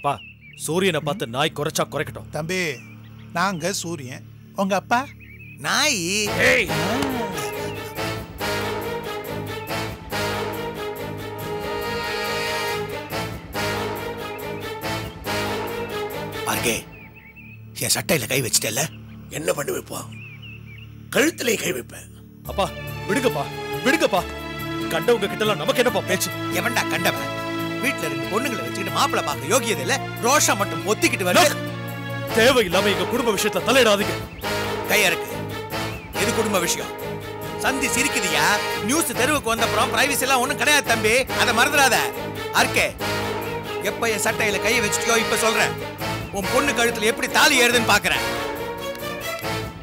அப்பா சூரியனை பார்த்து நாய் குறைச்சா குறைக்கட்டும். தம்பி நாங்க சூரியன், உங்க அப்பா நாய். ஆர்கே, என் சட்டையில கை வச்சிட்டல, என்ன பண்ணி வைப்போம்? கழுத்திலே கை வைப்பேன். அப்பா விடுங்கப்பா விடுங்கப்பா. கண்டவங்க கிட்ட எல்லாம் நமக்கு என்னப்பா பேச்சு? எவன்டா கண்டவன்? வீட்டுல இருந்து பொண்ணுங்களை வச்சுக்கிட்டு மாப்பிள்ள பார்க்க யோகியது இல்ல, ரோஷம் மட்டும் ஒத்திக்கிட்டு வர. தேவையில்லாம எங்க குடும்ப விஷயத்துல தலையிடாதீங்க. கையா இருக்கு, இது குடும்ப விஷயம். சந்தி சிரிக்குதியா? நியூஸ் தெருவுக்கு வந்தப்புறம் பிரைவசி எல்லாம் ஒண்ணும் கிடையாது தம்பி, அதை மறந்துடாத. ஆர்கே, எப்ப என் சட்டையில கையை வச்சுட்டியோ இப்ப சொல்றேன், உன் பொண்ணு கழுத்துல எப்படி தாலி ஏறுதுன்னு பாக்குறேன்.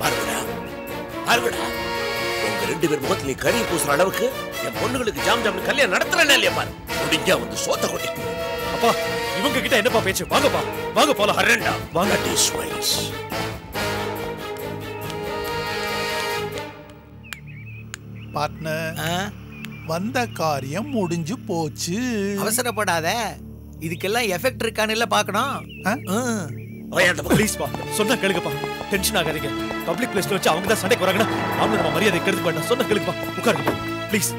பார்வடா பார்வடா, உங்க 2 பேர் முகத்துல கறி பூசுற அளவுக்கு என் பொண்ணுகளுக்கு ஜாம் ஜாம் கல்யாணம் நடத்துறேன் இல்லையா பாரு. முடிஞ்சா வந்து சோத்த கொட்டி. அப்பா இவங்க கிட்ட என்னப்பா பேச்சு? வாங்கப்பா வாங்க போலாம். அரண்டா வாங்க. டிஸ்வைஸ் பார்ட்னர், வந்த காரியம் முடிஞ்சு போச்சு. அவசரப்படாத, இதுக்கெல்லாம் எஃபெக்ட் இருக்கான்னு இல்ல பாக்கணும். ப்ளீஸ்ப்பா சொன்னா கேளுங்கப்பா. டென்ஷன் ஆகாதீங்க. பப்ளிக் பிளேஸ்ல வச்சு அவங்க தான் சண்டைக்கு வராங்கன்னா நாம நம்ம மரியாதை கெடுத்து வேண்டாம். சொன்னா கேளுங்கப்பா. உட்காருங்க ப்ளீஸ்.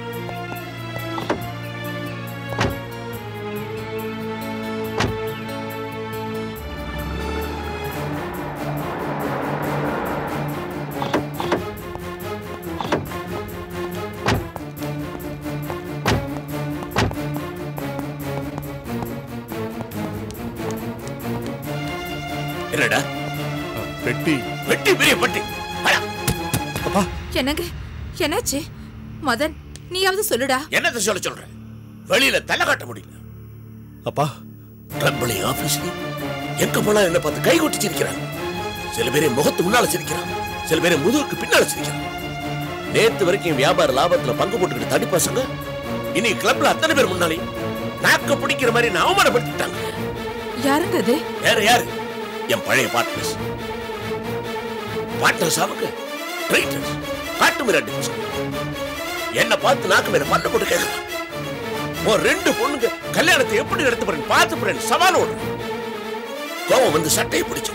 என்னடா பெட்டி? பெட்டி பெரிய பெட்டி. அப்பா என்னங்க என்னாச்சு? மதன் நீயாவது சொல்லுடா. என்னத்த சொல்றேன், வெளியில தலை காட்ட முடியல. அப்பா கம்பெனி ஆபீஸ்ல எங்க போனா என்ன பார்த்து கை கொட்டி சிரிக்கிறாங்க. சில பேரை முகத்து முன்னால சிரிக்கிறாங்க, சில பேரை முதுகுக்கு பின்னால சிரிக்கிறாங்க. நேத்து வரைக்கும் வியாபார லாபத்துல பங்கு போட்டுக்கிட்டு தடி பசங்க இனி கிளப்ல அத்தனை பேர் முன்னாலே நாக்க பிடிக்கிற மாதிரி நான் அவமானப்படுத்திட்டாங்க. யாருங்க அது? வேற யாரு? என் பழைய பார்ட்னர்ஸ். பார்ட்னர்ஸ் அவங்க ட்ரைட்டர்ஸ், காட்டு மிராண்டி பசங்க. என்ன பார்த்து நாக்கு மேல பல்ல போட்டு கேட்கலாம். ஒரு 2 பொண்ணுங்க கல்யாணத்தை எப்படி நடத்த போறேன்னு பார்த்து போறேன் சவாலோடு. கோவம் வந்து சட்டையை பிடிச்சு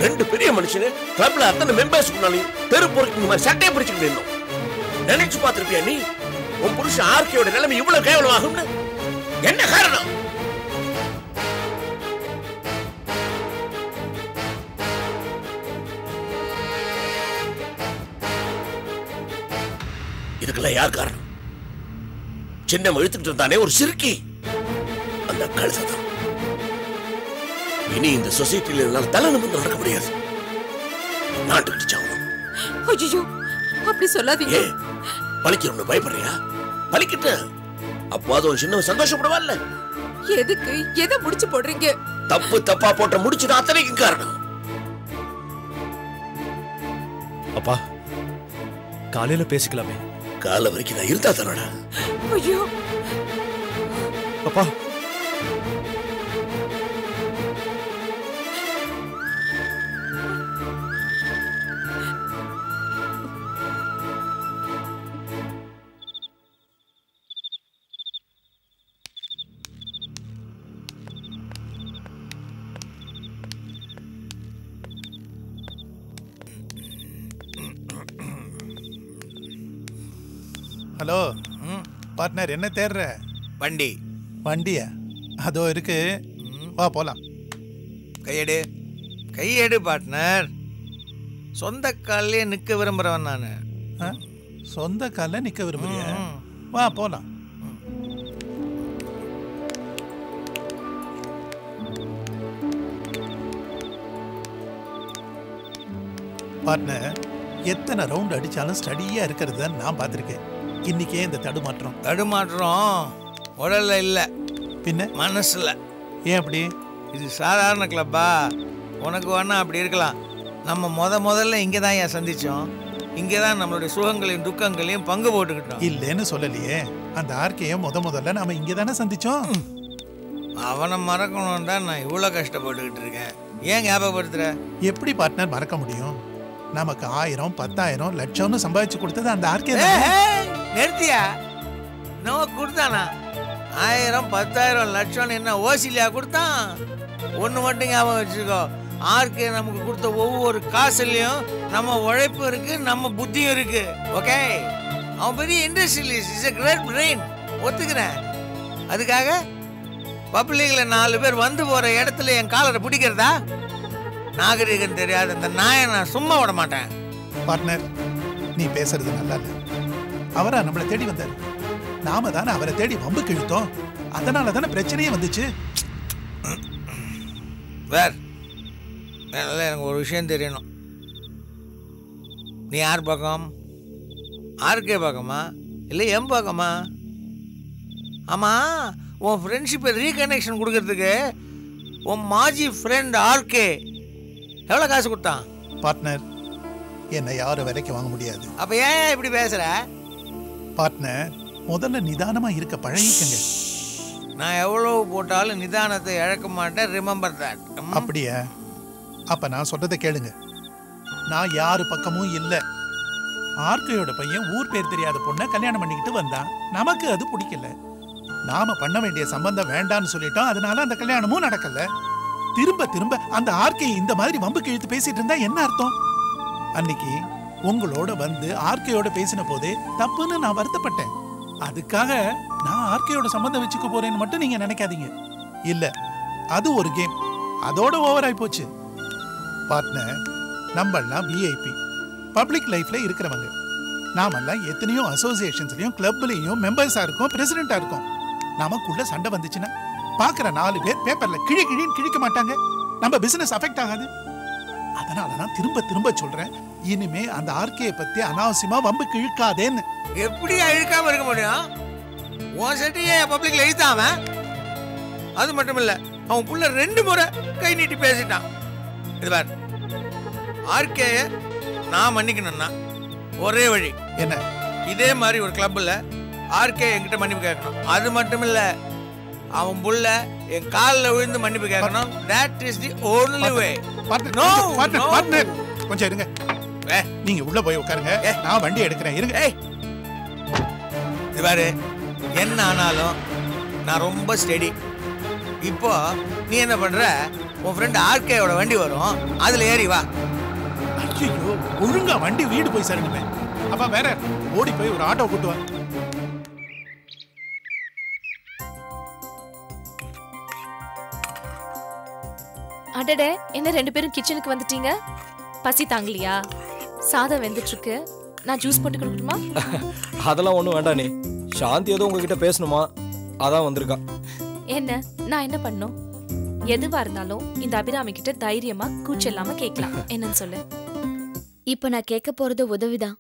2 பெரிய மனுஷங்க கிளப்ல அத்தனை மெம்பர்ஸ் முன்னாலையும் தெரு பொறுக்கிற மாதிரி சட்டையை பிடிச்சுக்கிட்டு இருந்தோம். நினைச்சு பார்த்திருப்பியா நீ உன் புருஷன் ஆர்கேயோட நிலைமை இவ்வளவு கேவலமாகும்னு? என்ன காரணம்? இதுக்கெல்லாம் யார் காரணம்? சின்ன இழுத்துக்கிட்டு இருந்தானே ஒரு சிறுக்கி, அந்த கழுதை தான். இனி இந்த சொசைட்டில என்னால தலை நிமிர்ந்து நடக்க முடியாது. நாட்டுக்கிட்டு சாவணும். ஐயோ அப்படி சொல்லாதீங்க. பலிக்கிறோம்னு பயப்படுறியா? பலிக்கிட்டு அப்போது ஒரு சின்ன சந்தோஷப்படுவாள்ல. எதுக்கு எதை முடிச்சு போடுறீங்க? தப்பு தப்பா போட்ட முடிச்சுதான் அத்தனைக்கும் காரணம். அப்பா காலையில பேசிக்கலாமே. காலை வரைக்கும் நான் இருந்தா தானடா. ஐயோ அப்பா ஹலோ பார்ட்னர், என்ன தேடுற? வண்டி. வண்டியா? அதோ இருக்கு, வா போலாம். கையெடு கையெடு பார்ட்னர். சொந்த காலிலே நிக்க விரும்புறவன் நானு. சொந்த கால நிக்க விரும்புறியா? வா போலாம். பார்ட்னர், எத்தனை ரவுண்ட் அடிச்சாலும் ஸ்டடியா இருக்கிறத நான் பார்த்திருக்கேன். இன்னைக்கே இந்த தடுமாற்றம். தடுமாற்றம் உடல்ல இல்ல, பின்ன மனசுல. ஏன் அப்படி? இது சாதாரண கிளப்பா? உனக்கு வேணா அப்படி இருக்கலாம். நம்ம முதல்ல இங்கே தான் ஏன் சந்திச்சோம். இங்கே தான் நம்மளுடைய சுகங்களையும் துக்கங்களையும் பங்கு போட்டுக்கிட்டோம். இல்லைன்னு சொல்லலையே. அந்த ஆர்க்கையும் முதல்ல நாம இங்கே தானே சந்திச்சோம். அவனை மறக்கணும் தான் நான் இவ்வளோ கஷ்டப்பட்டுக்கிட்டு இருக்கேன். ஏன் ஞாபகப்படுத்துற? எப்படி பார்ட்னர் மறக்க முடியும்? நமக்கு 1000, 10,000, லட்சம்னு சம்பாதிச்சு கொடுத்தது அந்த ஆர்கே. நிறுத்தியா? நம்ம கொடுத்தானா? 1000 10,000 லட்சம் என்ன ஓசிலியா கொடுத்தான்? ஒண்ணு மட்டும் ஞாபகம் வச்சுக்கோ, ஆர்கே நமக்கு கொடுத்த ஒவ்வொரு காசுலயும் நம்ம உழைப்பு இருக்கு, நம்ம புத்தியும் இருக்கு. ஓகே, அவன் பெரிய industrialist, is a great brain, ஒத்துக்கிறேன். அதுக்காக பப்ளிக்ல 4 பேர் வந்து போற இடத்துல என் காலரை பிடிக்கிறதா? நாகரிகம் தெரியாத அந்த நாயை நான் சும்மா விட மாட்டேன். பார்ட்னர், நீ பேசுறது நல்லா இல்லை. அவரா நம்மளை தேடி வந்தார், நாம தானே அவரை தேடி வம்புக்கு இழுத்தோம். அதனால தானே பிரச்சனையே வந்துச்சு. வேர் அதனால எனக்கு ஒரு விஷயம் தெரியணும். நீ யார் பக்கம்? ஆர்கே பக்கமா இல்லை எம் பக்கமா? ஆமா, உன் ஃப்ரெண்ட்ஷிப்பை ரீகனெக்ஷன் கொடுக்கறதுக்கு உன் மாஜி ஃப்ரெண்ட் ஆர்கே எவ்வளோ காசு கொடுத்தான்? பார்ட்னர், என்னை யாரும் விலைக்கு வாங்க முடியாது. அப்ப ஏன் இப்படி பேசுற? பார்ட்னர், முதல்ல நிதானமா இருக்க பழகிக்கங்க. நான் எவ்வளவு போட்டாலும் நிதானத்தை இழக்க மாட்டேன். Remember that. அப்படியே? அப்ப நான் சொல்றதை கேளுங்க. நான் யாரு பக்கமும் இல்லை. ஆர்கையோட பையன் ஊர் பேர் தெரியாத பொண்ணை கல்யாணம் பண்ணிக்கிட்டு வந்தான். நமக்கு அது பிடிக்கல. நாம பண்ண வேண்டிய சம்பந்தம் வேண்டான்னு சொல்லிட்டோம். அதனால அந்த கல்யாணமும் நடக்கல. திரும்ப திரும்ப அந்த ஆர்கே இந்த மாதிரி வம்புக்கு இழுத்து பேசிட்டு இருந்தா என்ன அர்த்தம்? அன்னைக்கு உங்களோட வந்து ஆர்கையோட பேசின போதே தப்புன்னு நான் வருத்தப்பட்டேன். அதுக்காக நான் ஆர்கையோட சம்பந்தம் வச்சுக்க போறேன்னு மட்டும் நீங்க நினைக்காதீங்க. இல்ல, அது ஒரு கேம், அதோட ஓவர் ஆகி போச்சு. பார்ட்னர், நம்மெல்லாம் விஐபி, பப்ளிக் லைஃப்ல இருக்கிறவங்க. நாமெல்லாம் எத்தனையோ அசோசியேஷன்ஸ்லயும் கிளப்லயும் மெம்பர்ஸா இருக்கோம், பிரசிடென்டா இருக்கோம். நமக்குள்ள சண்டை வந்துச்சுன்னா பாக்குற 4 பேர் பேப்பர்ல கிழின்னு கிழிக்க மாட்டாங்க. நம்ம பிசினஸ் அஃபெக்ட் ஆகாது. அதனாலதான் திரும்ப திரும்ப சொல்றேன், இனிமே அந்த ஆர்கே பத்தி அனாவசியமா வம்பு கிழிக்காதேன்னு. எப்படி இழுக்காம இருக்க முடியும்? உன் சட்டையே பப்ளிக்ல இழுத்தாம. அது மட்டும் இல்ல, அவன் புள்ள 2 முறை கை நீட்டி பேசிட்டான். இது பார், ஆர்கே நான் மன்னிக்கணும்னா ஒரே வழி என்ன? இதே மாதிரி ஒரு கிளப்ல ஆர்கே என்கிட்ட மன்னிப்பு கேட்கணும். அது மட்டும் இல்ல, அவன் புள்ள என் காலில் விழுந்து மன்னிப்பு கேட்கணும். That is the only way. Partner, கொஞ்சம் இருங்க. நீங்க உள்ள போய் உட்காருங்க, நான் வண்டி எடுக்கிறேன். இருங்க. இது பாரு, என்ன ஆனாலும் நான் ரொம்ப ஸ்டெடி. இப்போ நீ என்ன பண்ற? உன் ஃப்ரெண்ட் ஆர்கேயோட வண்டி வரும், அதுல ஏறி வா. ஐயோ, ஒழுங்கா வண்டி வீடு போய் சேரணுமே. அப்ப வேற ஓடி போய் ஒரு ஆட்டோ கூட்டு வா. அடடே, என்ன 2 பேரும் கிச்சனுக்கு வந்துட்டீங்க? பசி தாங்கலையா? சாதம் வெந்துட்டு இருக்கு, நான் ஜூஸ் போட்டு கொடுக்கணுமா? அதெல்லாம் ஒன்றும் வேண்டாம். நீ சாந்தி ஏதோ உங்ககிட்ட பேசணுமா, அதான் வந்திருக்கா. என்ன, நான் என்ன பண்ணும்? எதுவா இருந்தாலும் இந்த அபிராமி கிட்ட தைரியமா கூச்சல்லாம கேட்கலாம். என்னன்னு சொல்லு. இப்ப நான் கேட்க போறது உதவிதான்.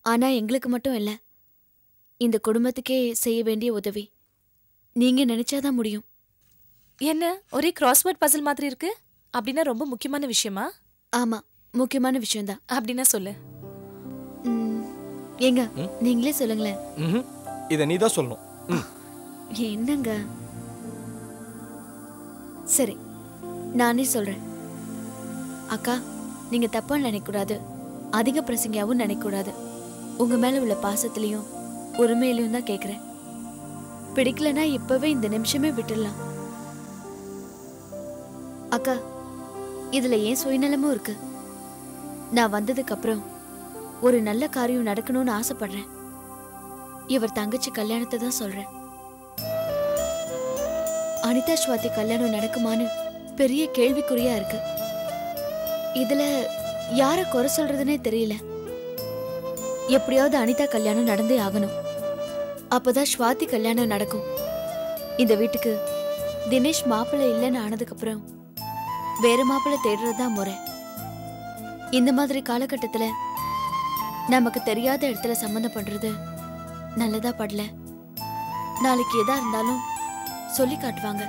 ஆனா எங்களுக்கு மட்டும் இல்ல, இந்த குடும்பத்துக்கே செய்ய வேண்டிய உதவி. நீங்க நினைச்சாதான் முடியும். என்ன, ஒரே கிராஸ்வேர்ட் பசில் மாதிரி இருக்கு? அப்படின்னா ரொம்ப முக்கியமான விஷயமா? ஆமா, முக்கியமான விஷயம்தான். அப்படின்னா சொல்லு. ஏங்க, நீங்களே சொல்லுங்களேன். இதை நீ தான் சொல்லணும். என்னங்க? சரி, நானே சொல்றேன். அக்கா, நீங்க தப்பா நினைக்கூடாது, அதிக பிரசங்கியாவும் நினைக்கூடாது. உங்க மேல உள்ள பாசத்திலையும் உரிமையிலையும் தான் கேக்குறேன். பிடிக்கலனா இப்பவே இந்த நிமிஷமே விட்டுடலாம். அக்கா, இதுல ஏன் சுயநலமும் இருக்கு. நான் வந்ததுக்கு அப்புறம் ஒரு நல்ல காரியம் நடக்கணும்னு ஆசைப்படுறேன். இவர் தங்கச்சி கல்யாணத்தை தான் சொல்றேன். அனிதா ஸ்வாதி கல்யாணம் நடக்குமான்னு பெரிய கேள்விக்குறியா இருக்கு. இதுல யார குறை சொல்றதுன்னே தெரியல. எப்படியாவது அனிதா கல்யாணம் நடந்தே ஆகணும். அப்பதான் ஸ்வாதி கல்யாணம் நடக்கும். இந்த வீட்டுக்கு தினேஷ் மாப்பிள்ளை இல்லைன்னு ஆனதுக்கு அப்புறம் வேற மாப்பிள்ளை தேடுறதுதான் முறை. இந்த மாதிரி காலகட்டத்துல நமக்கு தெரியாத இடத்துல சம்மந்தம் பண்றது நல்லதா படல. நாளைக்கு எதா இருந்தாலும் சொல்லி காட்டுவாங்க.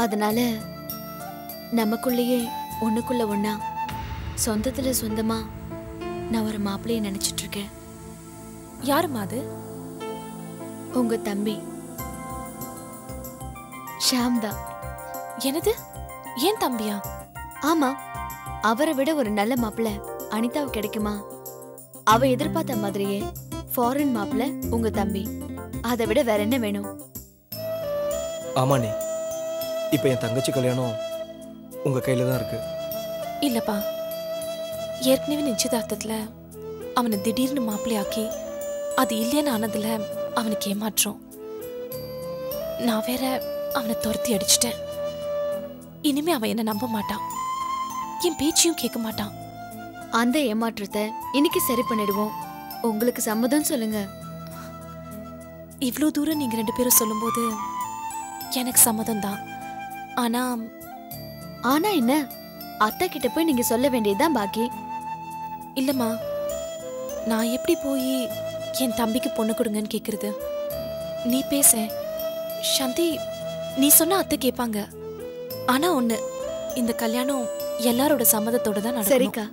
அதனால நமக்குள்ளேயே ஒண்ணுக்குள்ள ஒண்ணா, சொந்தத்துல சொந்தமா நான் ஒரு மாப்பிள்ளைய நினைச்சிட்டு இருக்கேன். யாருமா அது? உங்க தம்பி ஷாம் தான். எனது? ஏன் தம்பியா? ஆமா, அவரை விட ஒரு நல்ல மாப்பிள்ளை அனிதாவுக்கு கிடைக்குமா? அவ எதிர்பார்த்த மாதிரியே ஃபாரின் மாப்பிள்ளை உங்க தம்பி. அதை விட வேற என்ன வேணும்? ஆமா நீ இப்போ என் தங்கச்சி கல்யாணம் உங்க கையில தான் இருக்கு. இல்லப்பா, ஏற்கனவே நிச்சயதார்த்தத்துல அவனை திடீர்னு மாப்பிள்ளையாக்கி அது இல்லைன்னு ஆனதுல அவனுக்கு ஏமாற்றம். நான் வேற அவனை துரத்தி அடிச்சிட்டேன். இனிமே அவன் என்ன நம்ப மாட்டான், என் பேச்சையும் கேட்க மாட்டான். அந்த ஏமாற்றத்தை இன்னைக்கு சரி பண்ணிடுவோம். உங்களுக்கு சம்மதம் சொல்லுங்க. இவ்வளோ தூரம் நீங்க 2 பேரும் சொல்லும்போது எனக்கு சம்மதம் தான். ஆனா ஆனா என்ன, அத்தை கிட்ட போய் நீங்க சொல்ல வேண்டியதுதான் பாக்கி. இல்லம்மா, நான் எப்படி போய் என் தம்பிக்கு பொண்ணு கொடுங்கன்னு கேக்குறது? நீ பேச சாந்தி, நீ சொன்ன அத்தை கேட்பாங்க. ஆனா ஒண்ணு, இந்த கல்யாணம் எல்லாரோட சம்மதத்தோட தான் நடக்கும். சரிக்கா,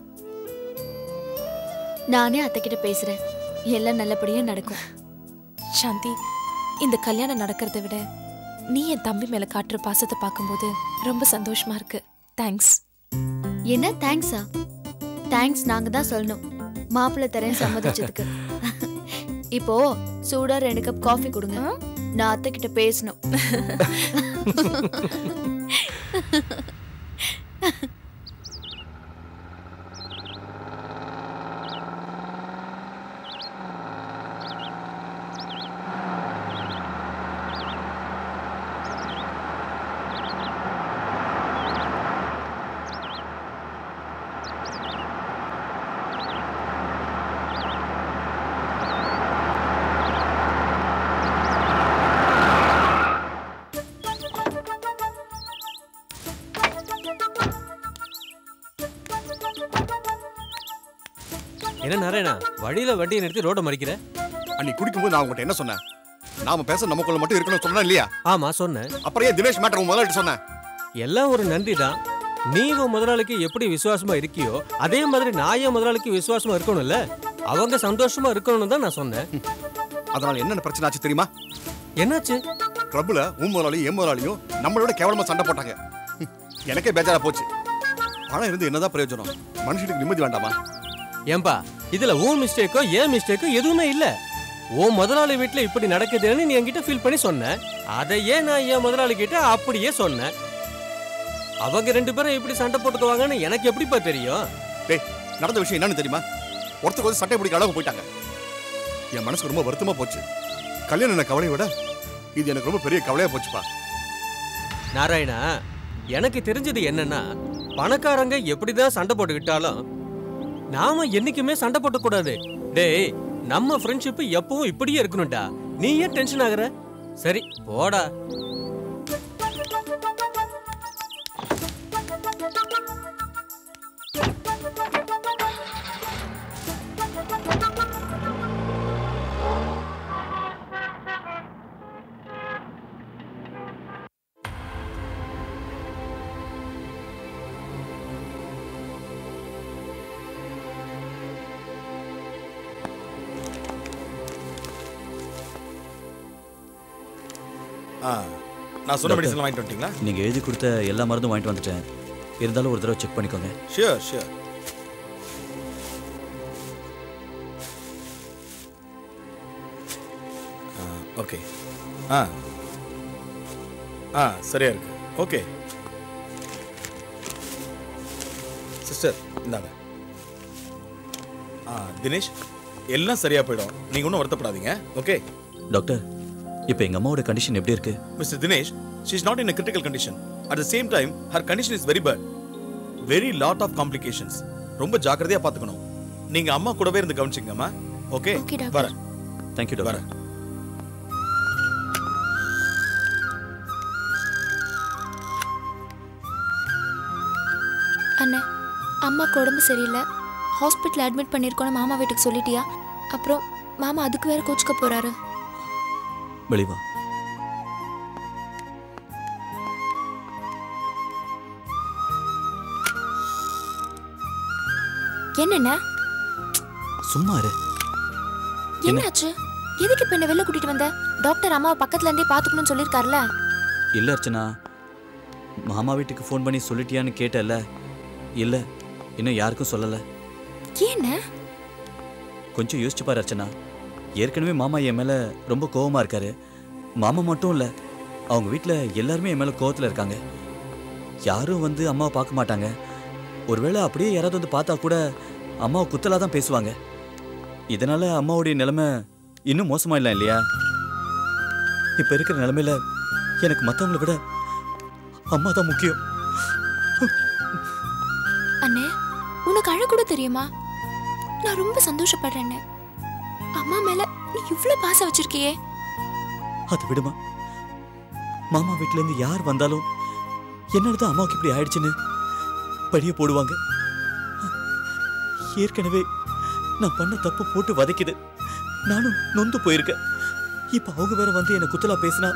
நானே அத்தை கிட்ட பேசுறேன். எல்லாம் நல்லபடியா நடக்கும். சாந்தி, இந்த கல்யாணம் நடக்கிறத விட நீ என் தம்பி மேல காட்டுற பாசத்தை பார்க்கும்போது ரொம்ப சந்தோஷமா இருக்கு. தேங்க்ஸ். என்ன தேங்க்ஸா? தேங்க்ஸ் நாங்க தான் சொல்லணும், மாப்பிள்ளை தரேன் சம்மதிச்சதுக்கு. இப்போ சூடா 2 கப் காஃபி கொடுங்க, நான் அத்தை கிட்ட பேசணும். என்ன நாராயணா, வழியில வண்டியை நிறுத்தி ரோட மறிக்கிற? அன்னைக்கு குடிக்கும்போது நான் உங்ககிட்ட என்ன சொன்னேன்? நாம பேச நமக்குள்ள மட்டும் இருக்கணும்னு சொன்னா இல்லையா? ஆமா சொன்னேன். அப்புறம் ஏன் தினேஷ் மேட்டர் முதலாளிட்டு சொன்னேன்? எல்லாம் ஒரு நன்றி தான். நீ உன் முதலாளிக்கு எப்படி விசுவாசமா இருக்கியோ அதே மாதிரி நான் என் முதலாளிக்கு விசுவாசமா இருக்கணும்ல. அவங்க சந்தோஷமா இருக்கணும்னு தான் நான் சொன்னேன். அதனால என்னென்ன பிரச்சனை ஆச்சு தெரியுமா? என்னாச்சு? கிளப்ல உன் முதலாளியும் என் முதலாளியும் நம்மளோட கேவலமா சண்டை போட்டாங்க. எனக்கே பேஜாரா போச்சு. பணம் இருந்து என்னதான் பிரயோஜனம்? மனுஷனுக்கு நிம்மதி வேண்டாமா? ஏம்பா, இதுல உன் மிஸ்டேக்கோ ஏன் மிஸ்டேக்கோ எதுவுமே இல்ல. உன் முதலாளி வீட்டுல இப்படி நடக்குதுன்னு நீ என்கிட்ட ஃபீல் பண்ணி சொன்ன. அதையே நான் என் முதலாளி கிட்ட அப்படியே சொன்னேன். அவங்க 2 பேரும் இப்படி சண்டை போட்டுக்குவாங்கன்னு எனக்கு எப்படிப்பா தெரியும்? டேய், நடந்த விஷயம் என்னன்னு தெரியுமா? ஒருத்தருக்கு ஒரு சட்டை பிடிக்க அளவுக்கு போயிட்டாங்க. என் மனசுக்கு ரொம்ப வருத்தமா போச்சு. கல்யாணம் என்ன கவலையை விட இது எனக்கு ரொம்ப பெரிய கவலையா போச்சுப்பா. நாராயணா, எனக்கு தெரிஞ்சது என்னன்னா, பணக்காரங்க எப்படிதான் சண்டை போட்டுக்கிட்டாலும் நாம என்னைக்குமே சண்டை போட்டக்கூடாது. டேய், நம்ம ஃப்ரெண்ட்ஷிப் எப்பவும் இப்படியே இருக்கணும்டா. நீ ஏன் டென்ஷன் ஆகுற? சரி போடா. நான் சொன்ன மெடிசன் வாங்கிட்டு வந்துட்டீங்களா? நீங்க எழுதி கொடுத்த எல்லா மருந்தும் வாங்கிட்டு வந்துட்டேன். இருந்தாலும் ஒரு தடவை செக் பண்ணிக்கோங்க. Sure sure. ஓகே. சரியா இருக்கு. ஓகே சிஸ்டர், இந்தாங்க. தினேஷ், எல்லாம் சரியா போயிடும். நீங்க ஒன்றும் வருத்தப்படாதீங்க. ஓகே டாக்டர், இப்போ எங்க அம்மாவோட கண்டிஷன் எப்படி இருக்கு? Mr. Dinesh, she is not in a critical condition. At the same time, her condition is very bad. Very lot of complications. ரொம்ப ஜாக்கிரதையா பாத்துக்கணும். நீங்க அம்மா கூடவே இருந்து கவனிச்சிங்கம்மா. ஓகே? வரேன். Thank you doctor. வரேன். அண்ணே, அம்மாக்கு உடம்பு சரியில்லை, ஹாஸ்பிட்டல் அட்மிட் பண்ணியிருக்கோன்னு மாமா வீட்டுக்கு சொல்லிட்டியா? அப்புறம் மாமா அதுக்கு வேற கோச்சுக்க போறாரு. வெளிவா. என்னென்ன? சும்மா இரு. என்னாச்சு? எதுக்கு இப்ப என்ன வெளில கூட்டிட்டு வந்த? டாக்டர் அம்மாவை பக்கத்துல இருந்தே பாத்துக்கணும்னு சொல்லிருக்காருல. இல்ல அர்ச்சனா, மாமா வீட்டுக்கு ஃபோன் பண்ணி சொல்லிட்டியான்னு கேட்டல. இல்ல, இன்னும் யாருக்கும் சொல்லல. என்ன? கொஞ்சம் யோசிச்சு பாரு அர்ச்சனா. ஏற்கனவே மாமா என் மேல ரொம்ப கோவமா இருக்காரு. மாமா மட்டும் இல்ல, அவங்க வீட்டில் எல்லாருமே என் மேலே கோவத்தில் இருக்காங்க. யாரும் வந்து அம்மாவை பார்க்க மாட்டாங்க. ஒருவேளை அப்படியே யாராவது வந்து பார்த்தா கூட அம்மாவை குத்தலாக தான் பேசுவாங்க. இதனால அம்மாவுடைய நிலைமை இன்னும் மோசமா இல்லை இல்லையா? இப்போ இருக்கிற நிலைமையில எனக்கு மற்றவங்களை விட அம்மா தான் முக்கியம். அண்ணே, உனக்கு அழ கூட தெரியுமா? நான் ரொம்ப சந்தோஷப்படுறேன். அம்மா மேல நீ இவ்ளோ பாசம் வச்சிருக்கியே. அது விடுமா, மாமா வீட்டுல இருந்து யார் வந்தாலும் என்னதான் அம்மாவுக்கு இப்படி ஆயிடுச்சுன்னு படிய போடுவாங்க. ஏற்கனவே நான் பண்ண தப்பு போட்டு வதைக்குது. நானும் நொந்து போயிருக்கேன். இப்ப அவங்க வேற வந்து என்ன குத்தலா பேசினா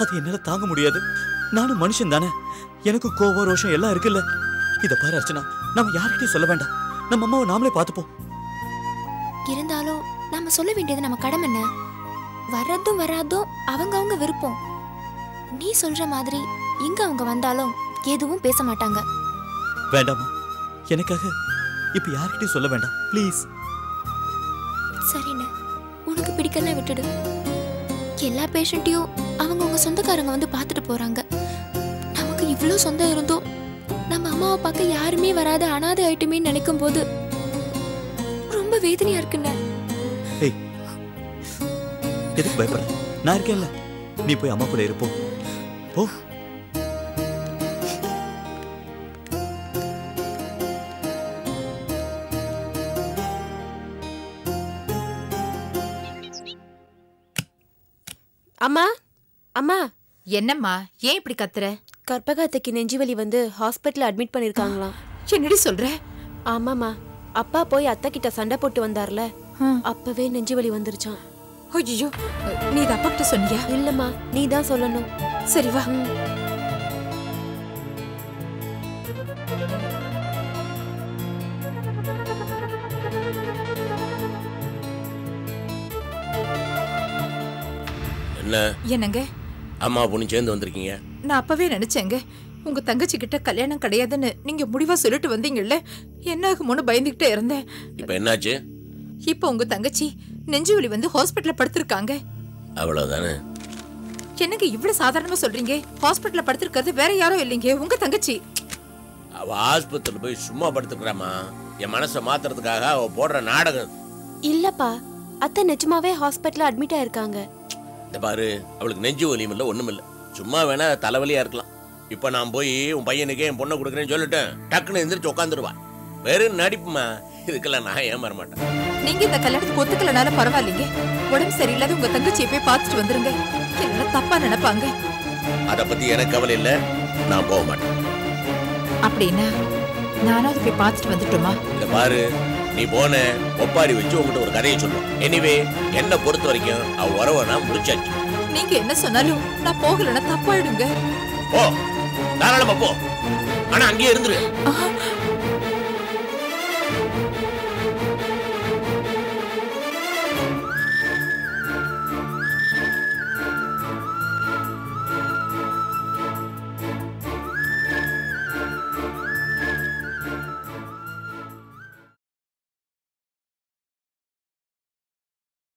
அது என்னால தாங்க முடியாது. நானும் மனுஷன் தானே, எனக்கு கோவம் ரோஷம் எல்லாம் இருக்குல்ல. இத பாரு அர்ச்சனா, நம்ம யார்கிட்டயும் சொல்ல வேண்டாம். நம்ம அம்மாவை நாமளே பார்த்துப்போம். இருந்தாலும் நாம சொல்ல வேண்டியது நம்ம கடமை என்ன? வர்றதும் வராதும் அவங்க விருப்பம். நீ சொல்ற மாதிரி இங்க அவங்க வந்தாலும் எதுவும் பேச மாட்டாங்க. வேண்டாமா, எனக்காக இப்ப யார்கிட்டயும் சொல்ல வேண்டாம் ப்ளீஸ். சரிண்ணே, உனக்கு பிடிக்கல விட்டுடு. எல்லா பேஷண்ட்டையும் அவங்க சொந்தக்காரங்க வந்து பார்த்துட்டு போறாங்க. நமக்கு இவ்வளோ சொந்தம் இருந்தோம் நம்ம அம்மாவை பார்க்க யாருமே வராத அனாதை ஆயிட்டுமே நினைக்கும் போது ரொம்ப வேதனையா இருக்குண்ணே. எதுக்கு பயப்பட? நான் இருக்கேன்ல, நீ போய் அம்மா கூட இருப்போம். போ. அம்மா அம்மா. என்னம்மா, ஏன் இப்படி கத்துற? கற்பகாத்தைக்கு நெஞ்சு வலி வந்து ஹாஸ்பிட்டல் அட்மிட் பண்ணிருக்காங்களாம். என்னடி சொல்ற? ஆமாமா, அப்பா போய் அத்தை கிட்ட சண்டை போட்டு வந்தார்ல, அப்பவே நெஞ்சு வலி வந்துருச்சான். ஐயோ, நீ இத அப்பா கிட்ட சொன்னியா? இல்லம்மா, நீ தான் சொல்லணும். சரி வா. என்ன? என்னங்க? அம்மா பொண்ணு சேர்ந்து வந்திருக்கீங்க. நான் அப்பவே நினைச்சேங்க, உங்க தங்கச்சி கிட்ட கல்யாணம் கிடையாதுன்னு நீங்க முடிவா சொல்லிட்டு வந்தீங்கல்ல, என்ன ஆகுமோன்னு பயந்துகிட்டே இருந்தேன். இப்ப என்னாச்சு? இப்ப உங்க தங்கச்சி நெஞ்சு வலி வந்து ஹாஸ்பிட்டல்ல படுத்திருக்காங்க. அவ்வளவுதானே? என்னங்க இவ்வளவு சாதாரணமா சொல்றீங்க? ஹாஸ்பிட்டல்ல படுத்திருக்கிறது வேற யாரும் இல்லைங்க, உங்க தங்கச்சி. அவ ஆஸ்பத்திரியில போய் சும்மா படுத்துக்கிறாமா, என் மனசை மாத்துறதுக்காக அவ போடுற நாடகம். இல்லப்பா, அத்தை நிஜமாவே ஹாஸ்பிட்டல்ல அட்மிட் ஆயிருக்காங்க. இந்த பாரு, அவளுக்கு நெஞ்சு வலியும் இல்லை ஒண்ணும் இல்லை, சும்மா வேணா தலைவலியா இருக்கலாம். இப்ப நான் போய் உன் பையனுக்கே என் பொண்ணை கொடுக்குறேன்னு சொல்லிட்டேன், டக்குன்னு எந்திரிச்சு உட்காந்துருவா. வெறும் நடிப்புமா, இதுக்கெல்லாம் நான் ஏமாற மாட்டேன். நீங்க இந்த கல்யாணத்துக்கு ஒத்துக்கலனாலும் பரவாயில்லைங்க, உடம்பு சரியில்லாத உங்க தங்கச்சியை போய் பார்த்துட்டு வந்துருங்க. என்ன தப்பா நினைப்பாங்க. அத பத்தி எனக்கு கவலை இல்லை, நான் போக மாட்டேன். அப்படின்னா நானாவது போய் பார்த்துட்டு வந்துட்டோமா? இந்த பாரு, நீ போன ஒப்பாரி வச்சு உங்ககிட்ட ஒரு கதையை சொல்லுவோம். எனிவே, என்ன பொறுத்த வரைக்கும் அவ வரவனா முடிச்சாச்சு. நீங்க என்ன சொன்னாலும் நான் போகலன்னா தப்பாயிடுங்க. போ, தாராளமா போ, ஆனா அங்கேயே இருந்துரு.